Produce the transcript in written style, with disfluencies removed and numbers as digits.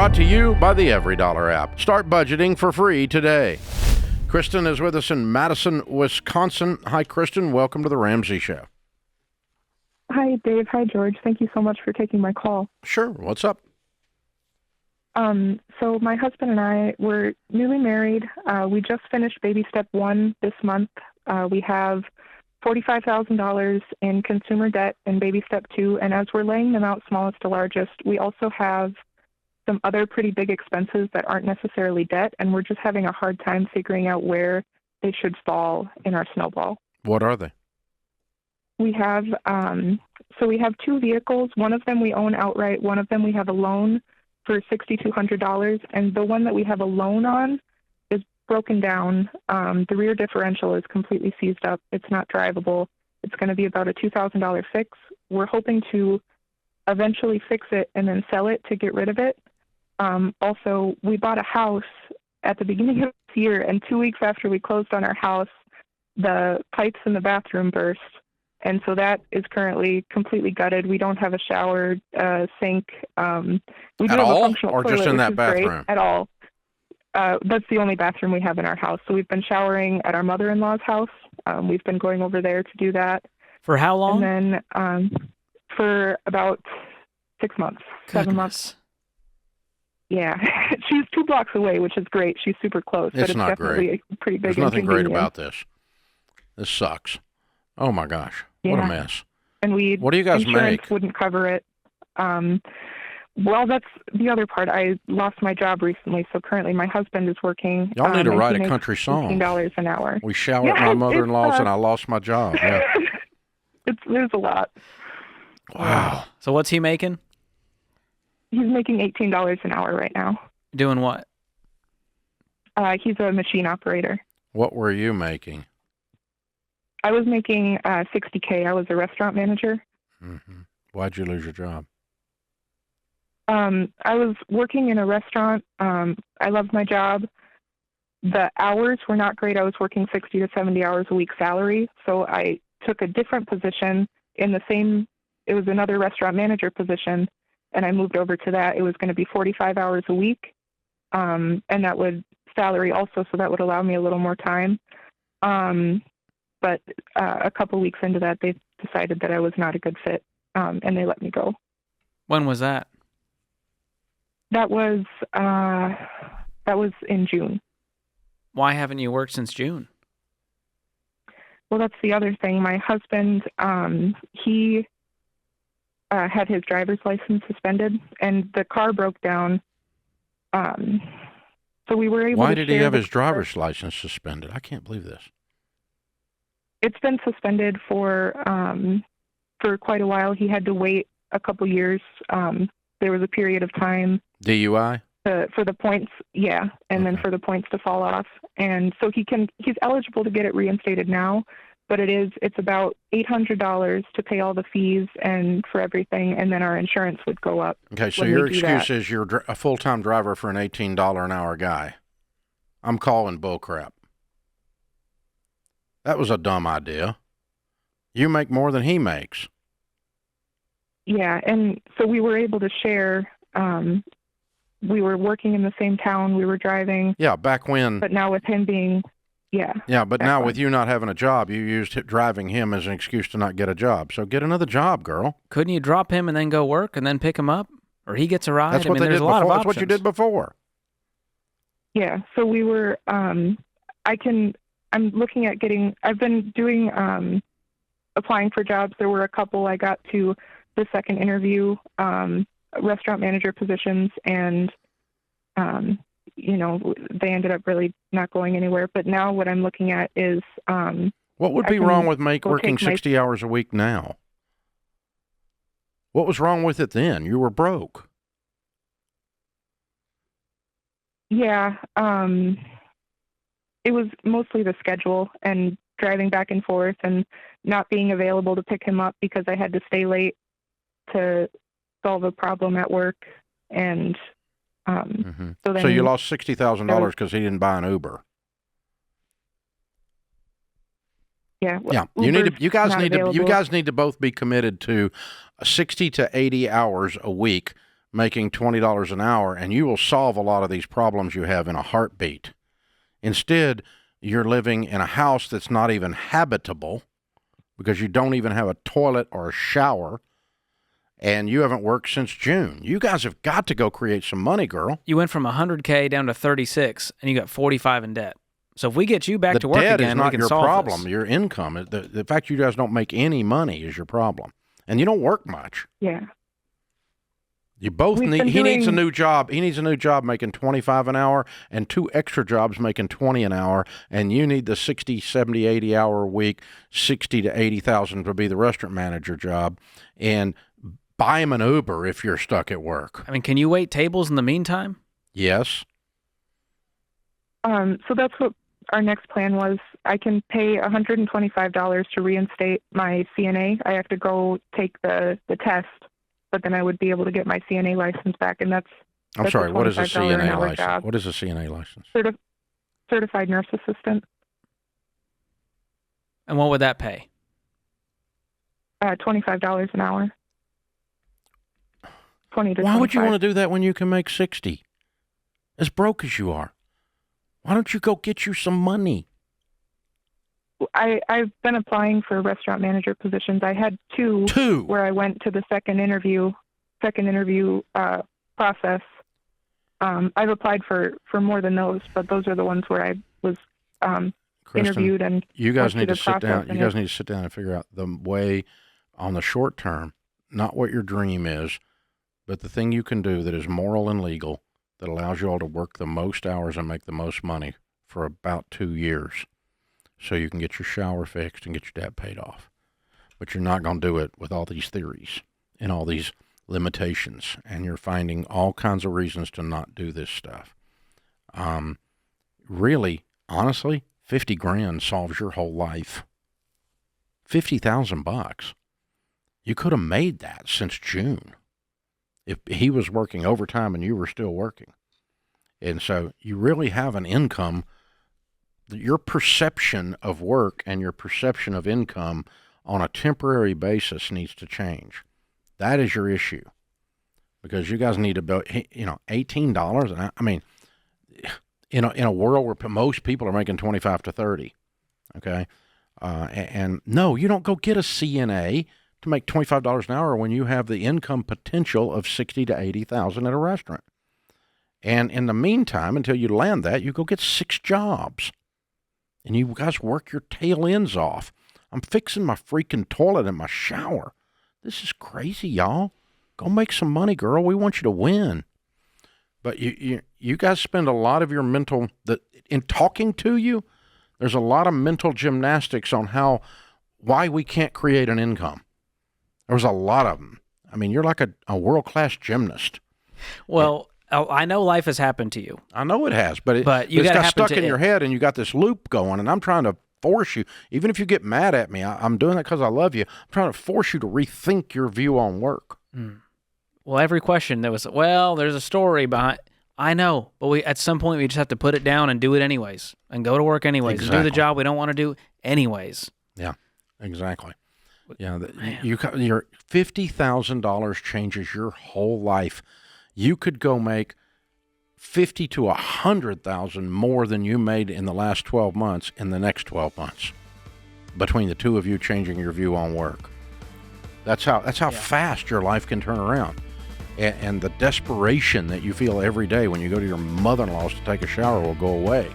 Brought to you by the Every Dollar app. Start budgeting for free today. Kristen is with us in Madison, Wisconsin. Hi, Kristen. Welcome to the Ramsey Show. Hi, Dave. Hi, George. Thank you so much for taking my call. Sure. What's up? So my husband and I were newly married. We just finished baby step 1 this month. We have $45,000 in consumer debt in baby step 2. And as we're laying them out smallest to largest, we also have some other pretty big expenses that aren't necessarily debt. And we're just having a hard time figuring out where they should fall in our snowball. What are they? We have, we have 2 vehicles. One of them we own outright. One of them we have a loan for $6,200. And the one that we have a loan on is broken down. The rear differential is completely seized up. It's not drivable. It's going to be about a $2,000 fix. We're hoping to eventually fix it and then sell it to get rid of it. Also, we bought a house at the beginning of this year, and 2 weeks after we closed on our house, the pipes in the bathroom burst. And so that is currently completely gutted. We don't have a shower, sink. We do At have all? a functional Or toilet, just in which that is great. bathroom? At all. That's the only bathroom we have in our house. So we've been showering at our mother-in-law's house. We've been going over there to do that. For how long? And then for about 6 months, 7 months. Yeah. She's 2 blocks away, which is great. She's super close. It's but not definitely great. a pretty big There's nothing great inconvenience. about this. This sucks. Oh, my gosh. Yeah. What a mess. And what do you guys insurance make? Wouldn't cover it. Well, that's the other part. I lost my job recently, so currently my husband is working. Y'all need to and write he a makes country song. $15 an hour. We shower at my mother-in-law's and I lost my job. Yeah. There's a lot. Wow. So what's he making? He's making $18 an hour right now. Doing what? He's a machine operator. What were you making? I was making $60K. I was a restaurant manager. Mm-hmm. Why'd you lose your job? I was working in a restaurant. I loved my job. The hours were not great. I was working 60 to 70 hours a week salary. So I took a different position in the same, it was another restaurant manager position, and I moved over to that. It was going to be 45 hours a week, and that would salary also, so that would allow me a little more time. But a couple weeks into that, they decided that I was not a good fit, and they let me go. When was that? That was in June. Why haven't you worked since June? Well, that's the other thing. My husband, he had his driver's license suspended, and the car broke down. So we were able. Why to did he have his car. driver's license suspended? I can't believe this. It's been suspended for quite a while. He had to wait a couple years. There was a period of time. DUI? For the points, yeah, and then for the points to fall off. And so he's eligible to get it reinstated now, but it's about $800 to pay all the fees and for everything, and then our insurance would go up. Okay, so your excuse is you're a full-time driver for an $18 an hour guy. I'm calling bullcrap. That was a dumb idea. You make more than he makes. Yeah, and so we were able to share. We were working in the same town. We were driving. Yeah, back when. But now with him being, yeah. Yeah, but now with you not having a job, you used driving him as an excuse to not get a job. So get another job, girl. Couldn't you drop him and then go work and then pick him up? Or he gets a ride? That's what they did before. That's what you did before. Yeah, so we were, I'm looking at I've been doing, applying for jobs. There were a couple I got to the second interview, restaurant manager positions, and they ended up really not going anywhere. But now what I'm looking at is what would be wrong with working 60 hours a week now? What was wrong with it then? You were broke. Yeah, it was mostly the schedule and driving back and forth and not being available to pick him up because I had to stay late to solve a problem at work. And so you lost $60,000 because he didn't buy an Uber. Yeah. Yeah. You guys need to both be committed to 60 to 80 hours a week making $20 an hour, and you will solve a lot of these problems you have in a heartbeat. Instead, you're living in a house that's not even habitable because you don't even have a toilet or a shower, and you haven't worked since June. You guys have got to go create some money, girl. You went from 100K down to 36, and you got 45 in debt. So if we get you back to work debt again, is not we can your solve problem. this. Your income, the fact you guys don't make any money is your problem, and you don't work much. Yeah. You both We've need. been He needs a doing- new job. He needs a new job making $25 an hour, and 2 extra jobs making $20 an hour. And you need the 60, 70, 80 hour a week, 60 to 80,000 to be the restaurant manager job, and buy him an Uber if you're stuck at work. I mean, can you wait tables in the meantime? Yes. So that's what our next plan was. I can pay $125 to reinstate my CNA. I have to go take the test, but then I would be able to get my CNA license back, and that's I'm sorry, a what is a $25 an CNA hour license? job. What is a CNA license? Certified nurse assistant. And what would that pay? $25 an hour. 20 to Why would you 25. want to do that when you can make 60? As broke as you are. Why don't you go get you some money? I've been applying for restaurant manager positions. I had two where I went to the second interview process. I've applied for more than those, but those are the ones where I was Kristen, interviewed and you guys went need to through the sit down. process You guys need to sit down and figure out the way on the short term, not what your dream is, but the thing you can do that is moral and legal that allows you all to work the most hours and make the most money for about 2 years so you can get your shower fixed and get your debt paid off. But you're not going to do it with all these theories and all these limitations, and you're finding all kinds of reasons to not do this stuff. Really, honestly, 50 grand solves your whole life. $50,000. You could have made that since June if he was working overtime and you were still working. And so you really have an income. Your perception of work and your perception of income on a temporary basis needs to change. That is your issue, because you guys need to build, $18. And I mean, in a world where most people are making 25 to 30, okay? And no, you don't go get a CNA to make $25 an hour when you have the income potential of 60 to 80,000 at a restaurant. And in the meantime, until you land that, you go get 6 jobs. And you guys work your tail ends off. I'm fixing my freaking toilet in my shower. This is crazy, y'all. Go make some money, girl. We want you to win. But you guys spend a lot of your in talking to you, there's a lot of mental gymnastics on why we can't create an income. There's a lot of them. I mean, you're like a world-class gymnast. Well, I know life has happened to you. I know it has, but it's gotta got happen stuck to in your head, and you got this loop going, and I'm trying to force you. Even if you get mad at me, I'm doing that because I love you. I'm trying to force you to rethink your view on work. Well, every question there was, there's a story behind. I know, but at some point we just have to put it down and do it anyways, and go to work anyways, and do the job we don't want to do anyways. Yeah, exactly. Yeah, your $50,000 changes your whole life. You could go make $50,000 to $100,000 more than you made in the last 12 months in the next 12 months, between the two of you changing your view on work. That's how fast your life can turn around. And the desperation that you feel every day when you go to your mother-in-law's to take a shower will go away.